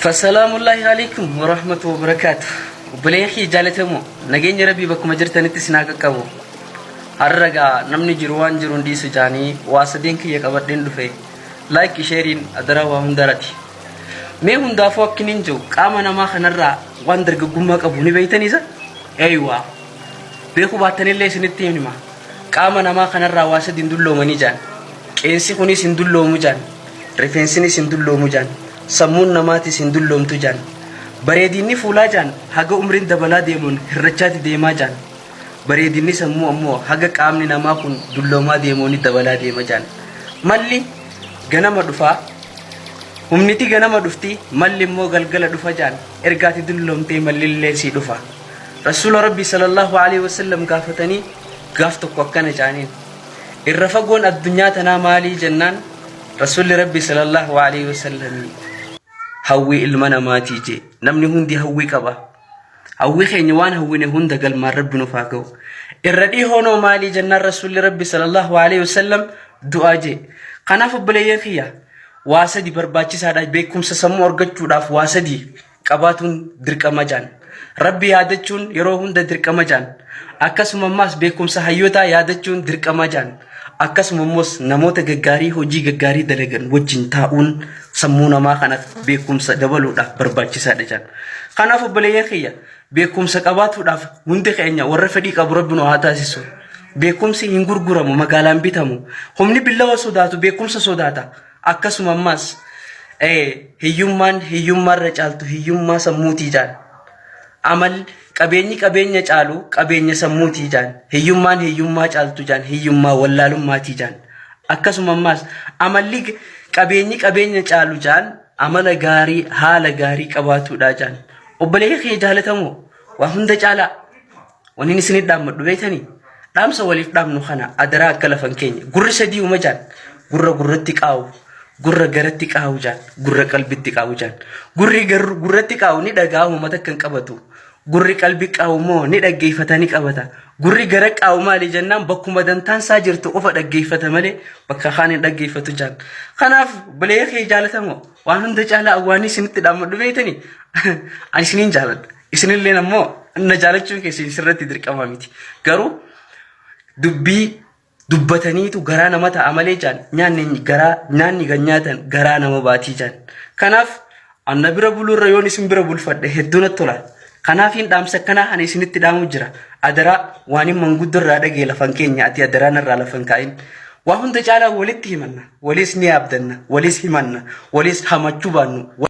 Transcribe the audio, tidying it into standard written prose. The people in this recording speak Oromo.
فالسلام الله عليكم ورحمة وبركاته. بليخي جالتمو نجيني ربي بكم جرتني تسناك كابو الرجع نمني جروان جرون دي سجاني واسدين كي يكبرين دفع لايك شيرين أدرا وهم دراتي ما هم دافع كنينجو كامنا ما خنرا واندر جمعة كابوني بيتني زا أيوة بيخو باتني اللي سنتيني ما كامنا ما خنرا واسدين دلوا مني جان كينسي خوني سندلوا مجان رفنسيني سندلوا مجان سمون نماتي سندلوا متجان bareedinni fuulaa jaan haga umriin dabalaa deemuun hirrachaati deemaa jaan bareedinni sammuu ammoo haga qaamni namaa kun dulloomaa deemuuni dabalaa deema jaan malli ganama dhufaa humniti ganama dhufti malli immoo galgala dhufa jaan ergaati dulloomtee mallillee si dhufa rasuula rabbi sallallahu alaihi wasallam gaafatanii gaaf tokko akkana jaaniin irra fagoon addunyaa tanaa maalii jennaan rasuulli rabbi sallallahu alaihi wasallam هوي المنا ما تيجي نمني هندي هوي كبا هوي خينيوان هوي نهون دقل ما ربنا فاقو الردي هونو مالي جنة رسول ربي صلى الله عليه وسلم دعاجي قناف بليه فيها واسدي برباچي سادا بيكم سسمو ارغت چوداف واسدي قباتون درق مجان ربي يادچون يروهون درق مجان اكس مماس بيكم سحيوتا يادچون درق مجان akas mummus namoota gaggaarii hojii gaggaarii dalagan wajjin taa'uun sammuu namaa kanat beekumsa dabaluudhaaf barbaachisaadha jaan kanaaf obboleeyyan kiyya beekumsa qabaatuudhaaf hundi keenya warra fedhii qabu Rabbiin haa taasisu beekumsi hin gurguramu magaalaan bitamu humni billawa sodaatu beekumsa sodaata akkasuma ammas hiyyummaarra caaltu hiyyummaa sammuutii jaan amal qabeenya caalu qabeenya sammuutii jaan hiyyummaa caaltu jaan hiyyummaa wallaalummaati jaan akkasuma ammas amalli qabeenya caalu jaan amala gaarii haala gaarii qabaatuudha jaan obboleeyyan kee jaalatamoo waa hunda caala waniin isin dhaammadhu beeytanii dhaamsa waliif dhaamnu kana adaraa akka lafan keenya gurri sadii uma jaan gurratti qaawu gurra garatti qaawu jaan gurra qalbitti qaawu jaan gurratti qaawu ni dhagaawu mata kan qabatu gurri qalbi qaawu ni dhaggeeffatanii qabata gurri gara qaawu maali jennaan bakkuma dantaan saa jirtu qofa dhaggeeffata malee bakka kaan hin dhaggeeffatu jaan kanaaf obboleeyyan kee jaalatamoo waan hunda caala awwaanii isinitti dhaammadhu beeytanii ani isiniin jaaladha isinillee ammoo na jaalachuun keessan sirratti dirqama miti garuu dubbii dubbataniitu garaa nama ta'a malee jaan nyaanni ganyaatan garaa nama baatii jaan kanaaf anna bira bulurra yoon isin bira bulfadhe hedduu natti tola kanaafin dhaamsa kana ani isinitti dhaamu jira adara waan manguddorraa dhagee lafan keenya ati adara narraa lafan kaa'in waa hunda caalaa walitti himanna walis ni abdanna walis himanna walis hamachuu baannu